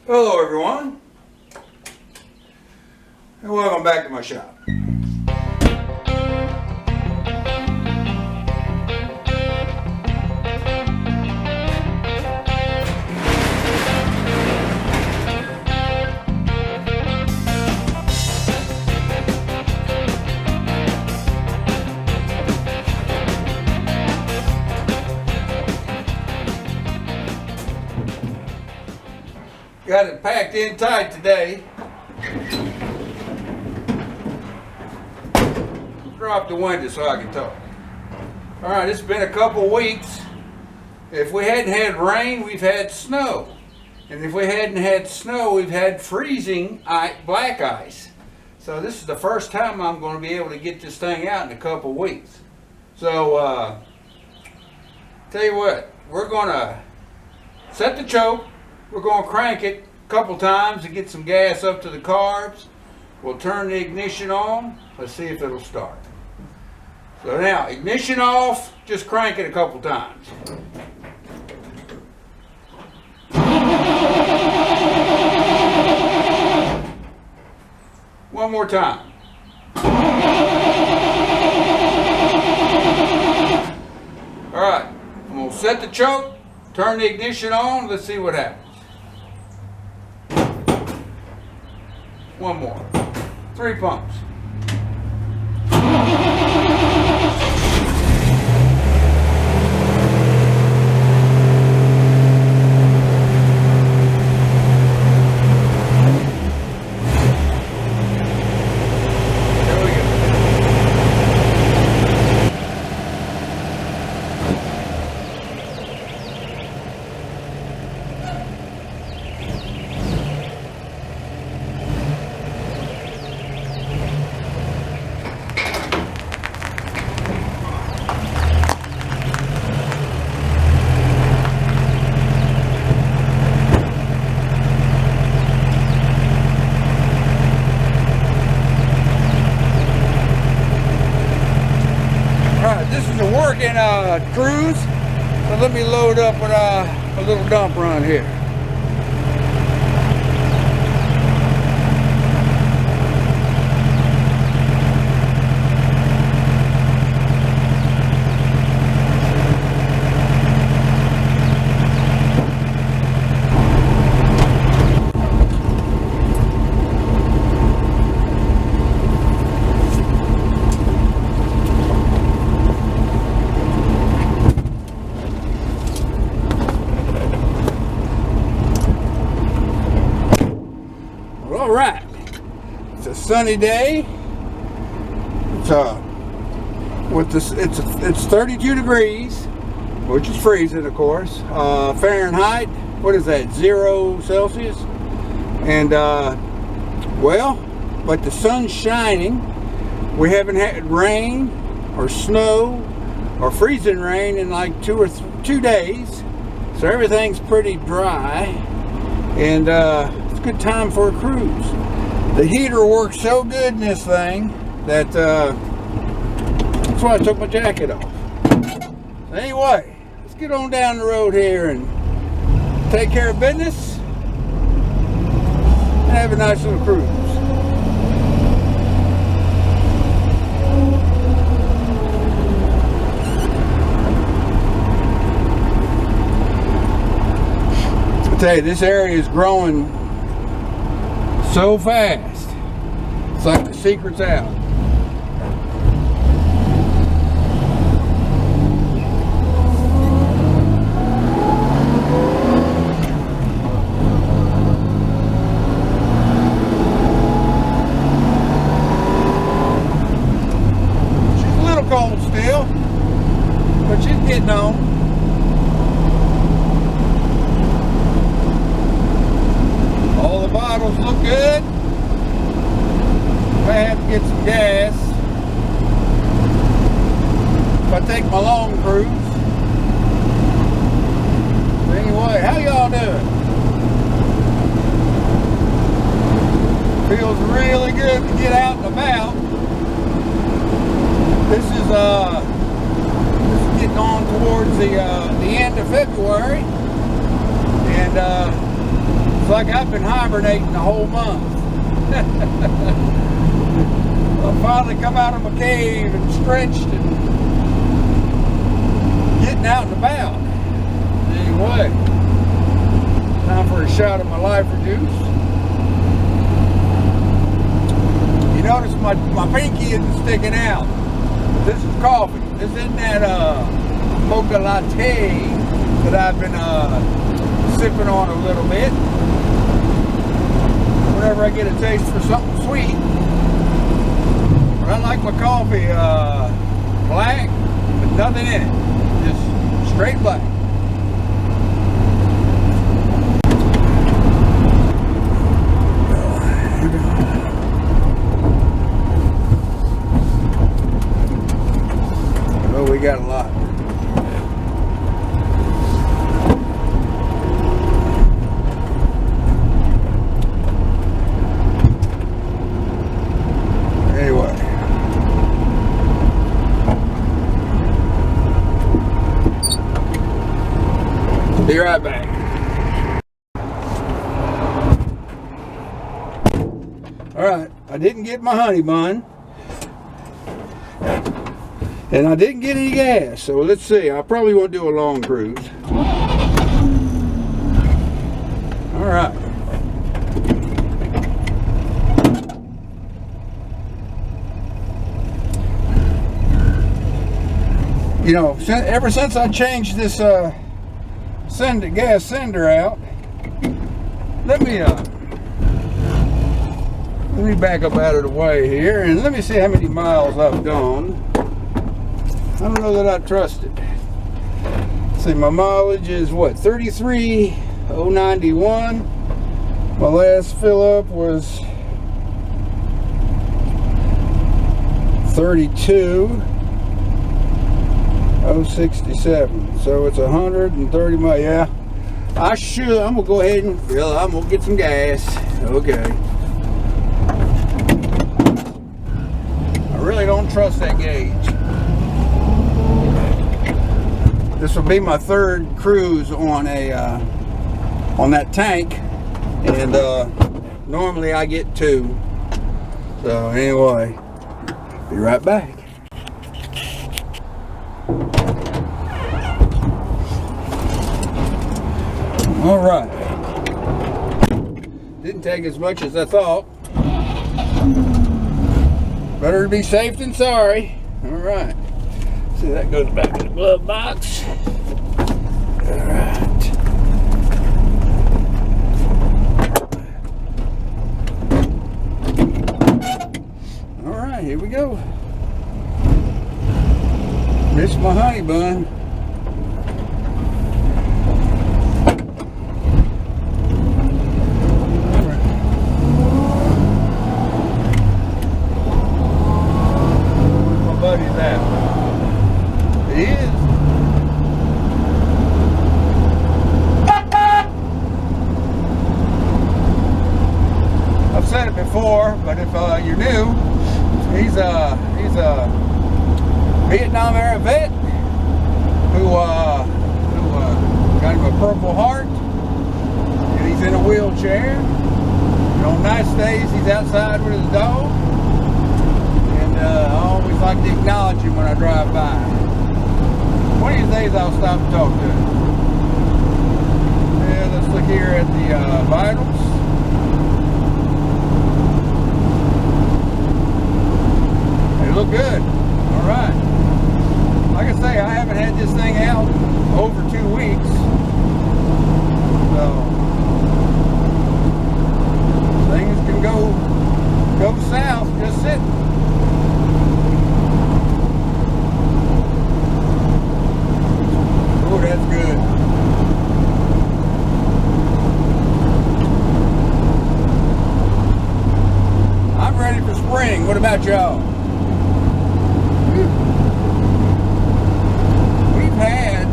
Hello everyone, and welcome back to my shop. Got it packed in tight today. Drop the window so I can talk. Alright, it's been a couple weeks. If we hadn't had rain, we've had snow. And if we hadn't had snow, we've had freezing black ice. So this is the first time I'm going to be able to get this thing out in a couple weeks. So, tell you what, we're going to set the choke. We're going to crank it a couple times to get some gas up to the carbs. We'll turn the ignition on. Let's see if it'll start. So now, ignition off, just crank it a couple times. One more time. Alright, I'm going to set the choke, turn the ignition on, let's see what happens. One more. 3 pumps. There we go. This is a working cruise, so let me load up with a little dump run here. All right, it's a sunny day. It's 32 degrees, which is freezing, of course. Fahrenheit. What is that? 0 Celsius. And but the sun's shining. We haven't had rain or snow or freezing rain in like 2 days, so everything's pretty dry. And good time for a cruise. The heater works so good in this thing that that's why I took my jacket off. So anyway, let's get on down the road here and take care of business and have a nice little cruise. I tell you, this area is growing so fast. It's like the secret's out. She's a little cold still, but she's getting on. All the bottles look good. I have to get some gas if I take my long cruise. But anyway, how y'all doing? Feels really good to get out and about. This is getting on towards the end of February, and like I've been hibernating the whole month. I finally come out of my cave and stretched and getting out and about. Anyway, time for a shot of my lifer juice. You notice my pinky isn't sticking out. This is coffee. This isn't that mocha latte that I've been sipping on a little bit. Whenever I get a taste for something sweet. But I like my coffee black, with nothing in it. Just straight black. Oh, we got a lot. Anyway. Be right back. Alright, I didn't get my honey bun. And I didn't get any gas, so let's see. I probably won't do a long cruise. Alright. You know, ever since I changed this gas sender out, let me back up out of the way here and let me see how many miles I've done. I don't know that I trust it. Let's see, my mileage is what, 33,091. My last fill up was 32,067. So it's 130 miles. Yeah, I'm gonna go ahead and fill. I'm gonna get some gas. Okay. I really don't trust that gauge. This will be my third cruise on on that tank, and normally I get 2. So anyway, be right back. All right. Didn't take as much as I thought. Better to be safe than sorry. All right. See, that goes back in the glove box. All right. All right, here we go. Missed my honey bun. But if you're new, he's a Vietnam era vet who got him a Purple Heart, and he's in a wheelchair. And on nice days, he's outside with his dog, and I always like to acknowledge him when I drive by. One of these days, I'll stop and talk to him. Yeah, let's look here at the vitals. Look good. All right. Like I say, I haven't had this thing out over 2 weeks. So things can go south just sitting. Oh, that's good. I'm ready for spring. What about y'all? We've had,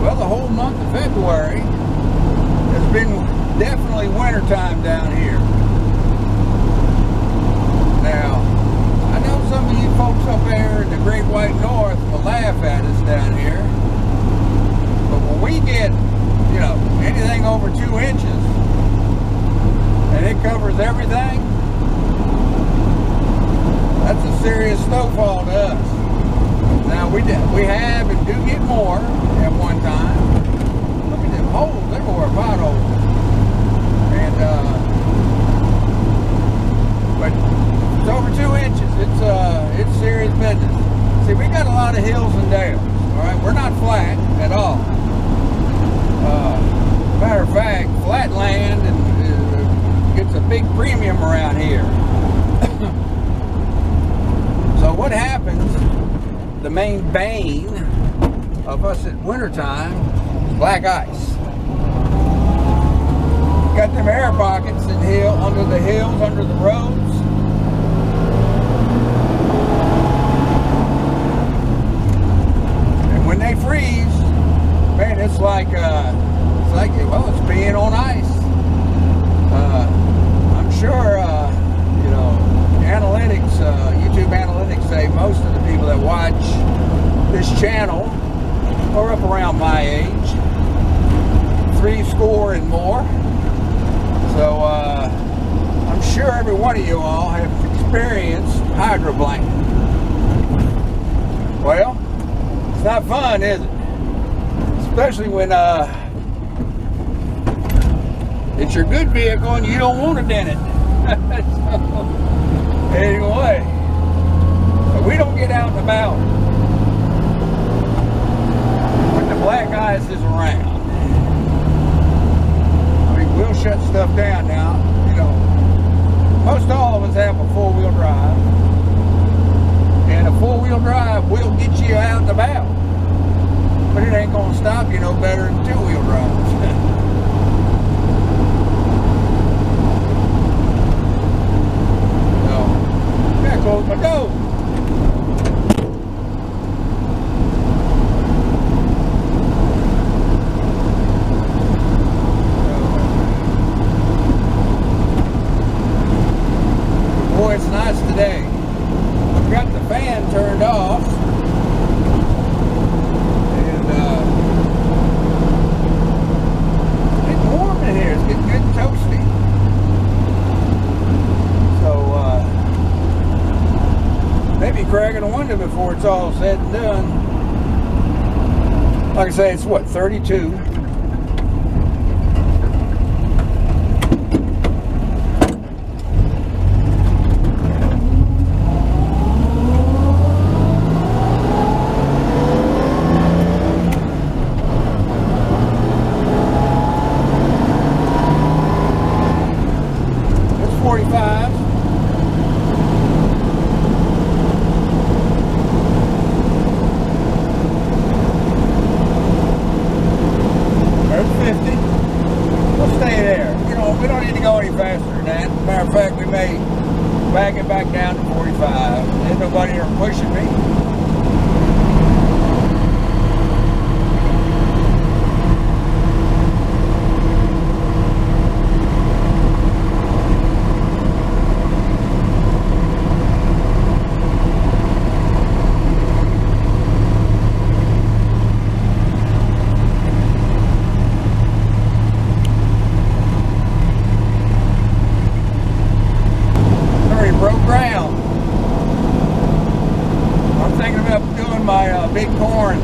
well, the whole month of February has been definitely wintertime down here. Now, I know some of you folks up there in the Great White North will laugh at us down here, but when we get, you know, anything over 2 2 inches, and it covers everything. That's a serious snowfall to us. Now we have and do get more at one time. Look at them holes everywhere, potholes. And but it's over 2 inches. It's serious business. See, we got a lot of hills and dales. All right, we're not flat at all. Matter of fact, flat land gets a big premium around here. So what happens? The main bane of us at wintertime is black ice. Got them air pockets under the hills, under the roads. And when they freeze, man, it's like well, it's being on ice. I'm sure, you know, analytics, YouTube analytics say most of the people that watch this channel are up around my age, 70 and more. So I'm sure every one of you all have experienced hydroplaning. Well, it's not fun, is it? Especially when it's your good vehicle and you don't want it in it. So, anyway, but we don't get out and about when the black ice is around. I mean, we'll shut stuff down now. You know, most all of us have a four-wheel drive, and a four-wheel drive will get you out and about, but it ain't gonna stop you no better than two-wheel drives. Close my door. Boy, it's nice today. I've got the fan turned off, and it's warm in here. It's getting good and toasty. Maybe cracking a window before it's all said and done. Like I say, it's what, 32? It's 45. We don't need to go any faster than that. Matter of fact, we may back it back down to 45. Ain't nobody ever pushing me. My big corn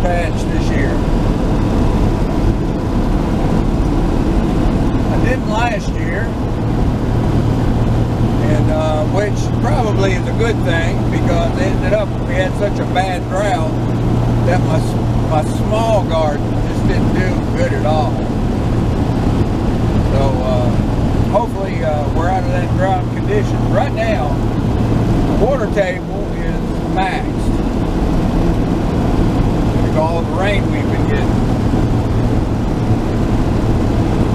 patch this year. I didn't last year, and which probably is a good thing, because it ended up we had such a bad drought that my small garden just didn't do good at all. So hopefully we're out of that drought condition. Right now, the water table is maxed. All the rain we've been getting.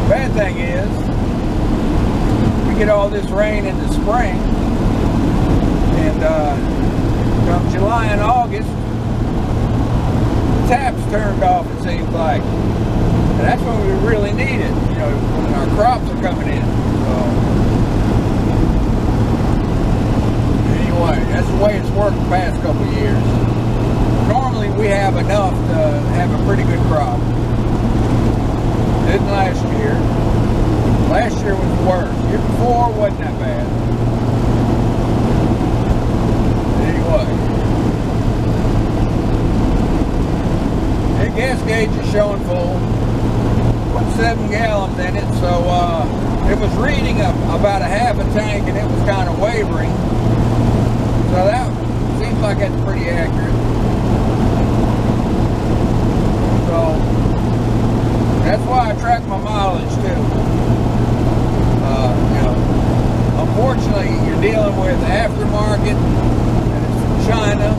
Bad thing is, we get all this rain in the spring, and come July and August, the taps turned off, it seems like. And that's when we really need it, you know, when our crops are coming in. So, anyway, that's the way it's worked the past couple of years. Normally we have enough to have a pretty good crop. Didn't last year. Last year was worse. Year before wasn't that bad. Anyway, the gas gauge is showing full. Put 7 gallons in it, so it was reading about a half a tank, and it was kind of wavering. So that seems like that's pretty accurate. So that's why I track my mileage too. You know, unfortunately, you're dealing with aftermarket, and it's from China,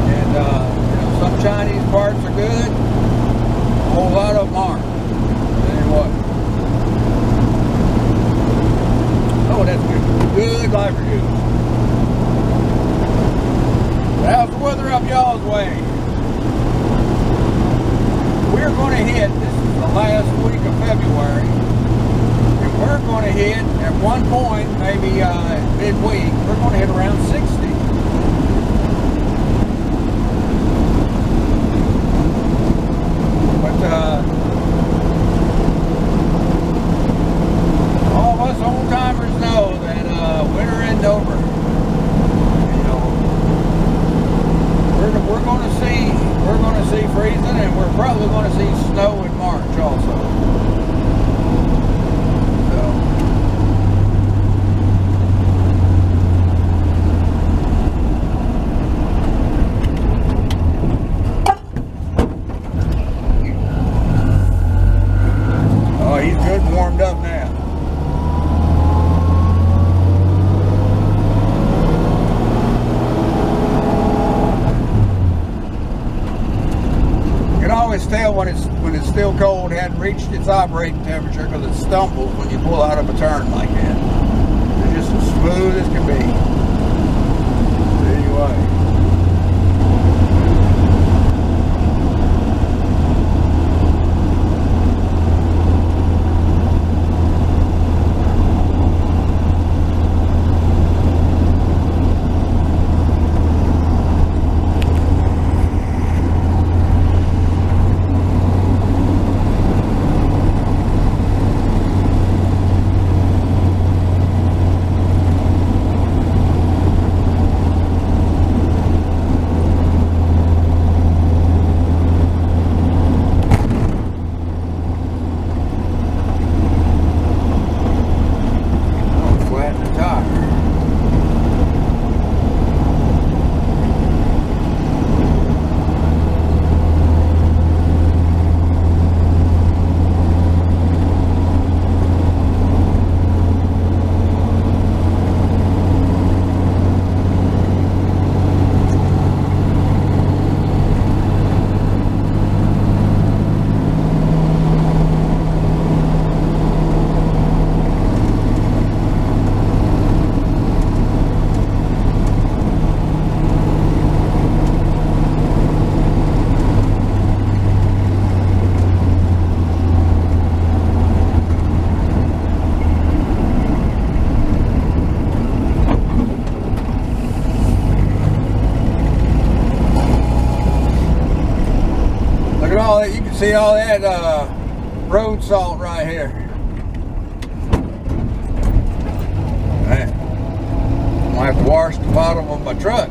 and you know, some Chinese parts are good, a whole lot of them aren't. Anyway, oh, that's good. Good life reviews. How's the weather up y'all's way? We're going to hit, this is the last week of February, and we're going to hit, at one point, maybe midweek, we're going to hit around 60. But all of us old-timers know that winter isn't over. You know, we're going to see freezing, and we're probably going to see snow in March also. So, oh, he's good and warmed up now. Always tell when it's still cold, hadn't reached its operating temperature, because it stumbles when you pull out of a turn like that. It's just as smooth as can be. Anyway. You can see all that road salt right here. Man, I'm gonna have to wash the bottom of my truck.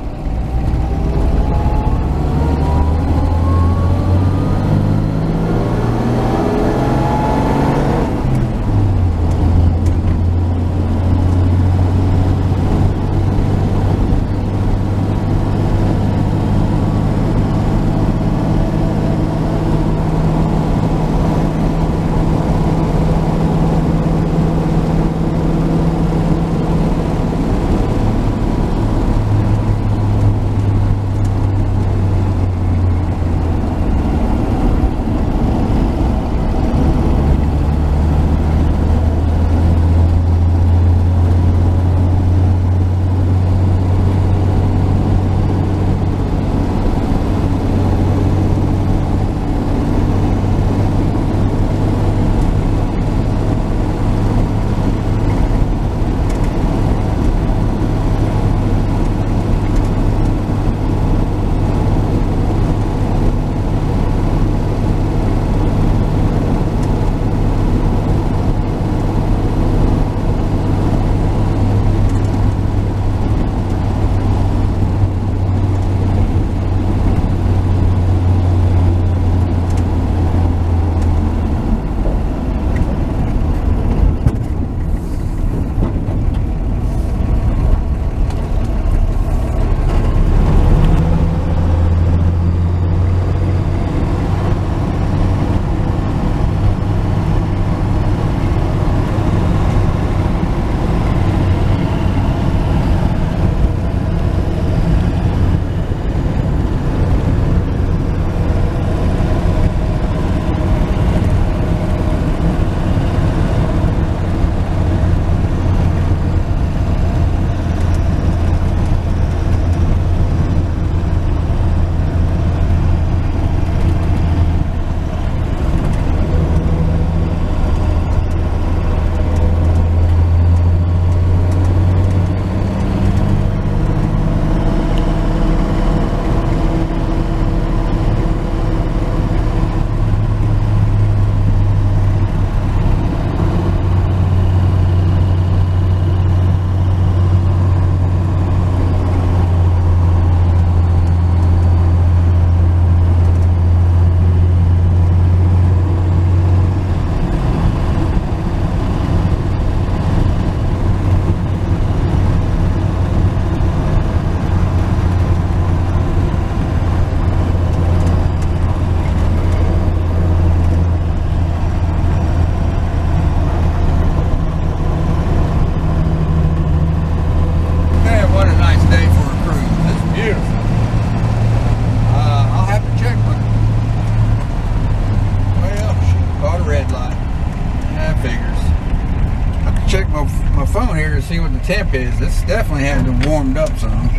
phone here to see what the temp is. This definitely had to warmed up some.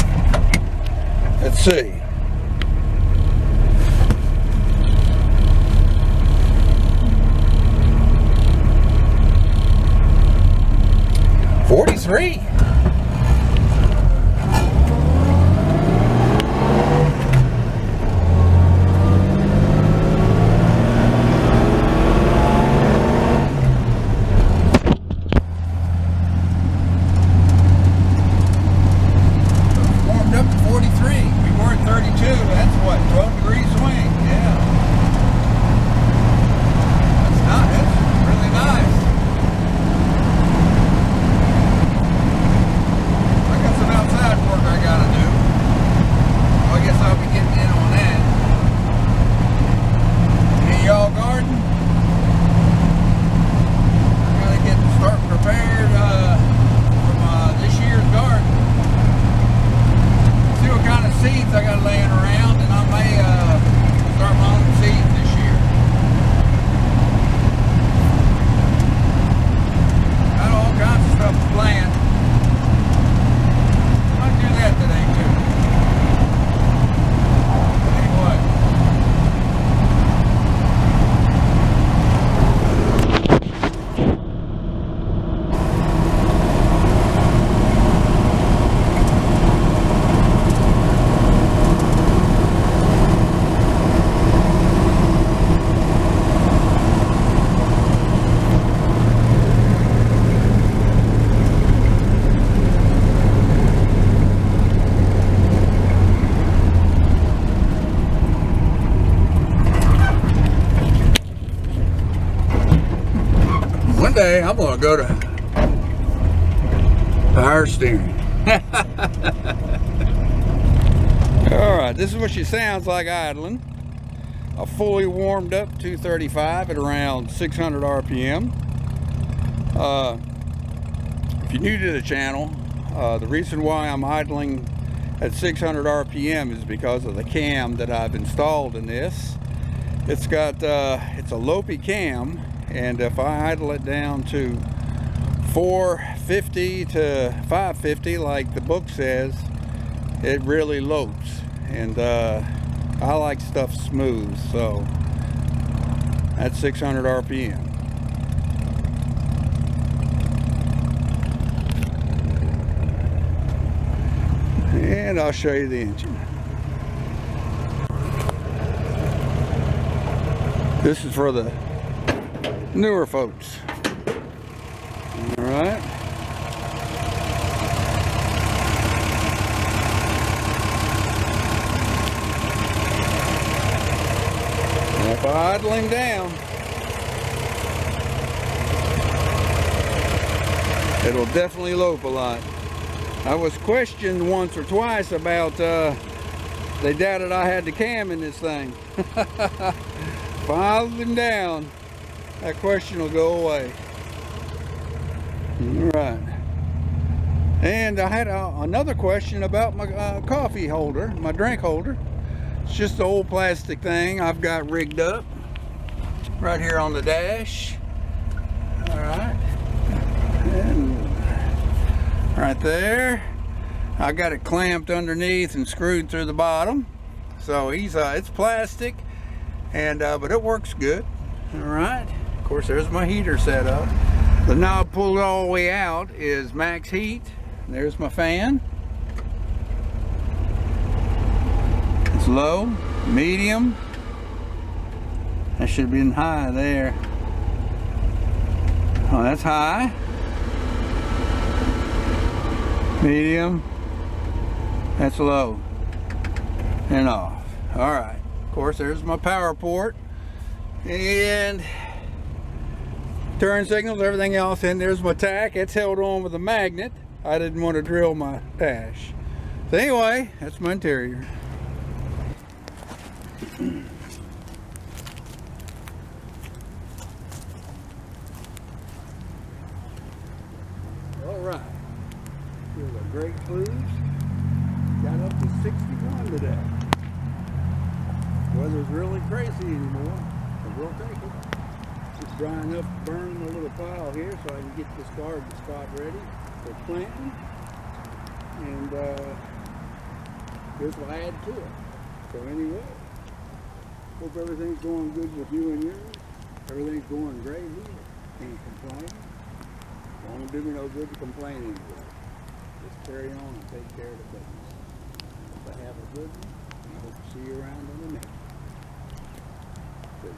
Let's see. "43. Warmed up to 43. We were at 32. That's what, 12-degree swing. Yeah. That's really nice. I got some outside work I gotta do. Well, I guess I'll be getting in on that. Any of y'all garden? I gotta start prepared from this year's garden. See what kind of seeds I got laying around, and I may start my own seeds this year. Got all kinds of stuff planned. Might do that today too. Anyway. One day I'm gonna go to power steering. Alright, this is what she sounds like idling. A fully warmed up 235 at around 600 RPM. If you're new to the channel, the reason why I'm idling at 600 RPM is because of the cam that I've installed in this. It's got it's a lopey cam, and if I idle it down to 450 to 550 like the book says, it really lopes, and I like stuff smooth, so that's 600 RPM. And I'll show you the engine. This is for the newer folks. All right. And if I idle him down, it'll definitely lope a lot. I was questioned once or twice about, they doubted I had the cam in this thing. If I idle him down, that question will go away. All right. And I had another question about my coffee holder, my drink holder. It's just an old plastic thing I've got rigged up right here on the dash. All right. And right there, I got it clamped underneath and screwed through the bottom. So it's plastic, and but it works good. All right. Of course, there's my heater set up. The knob pulled all the way out is max heat. There's my fan. It's low, medium. That should be in high there. Oh, that's high. Medium. That's low. And off. All right. Of course, there's my power port. And turn signals, everything else, and there's my tack. It's held on with a magnet. I didn't want to drill my dash. So anyway, that's my interior. All right, here's a great cruise. Got up to 61 today. Weather's really crazy anymore, but we'll take it. It's dry enough to burn a little pile here so I can get this garden spot ready. for planting, and this will add to it. So anyway, hope everything's going good with you and yours. Everything's going great here. Can't complain. Won't do me no good to complain anyway. Just carry on and take care of the business. But have a good one, and I hope to see you around on the next one. Good.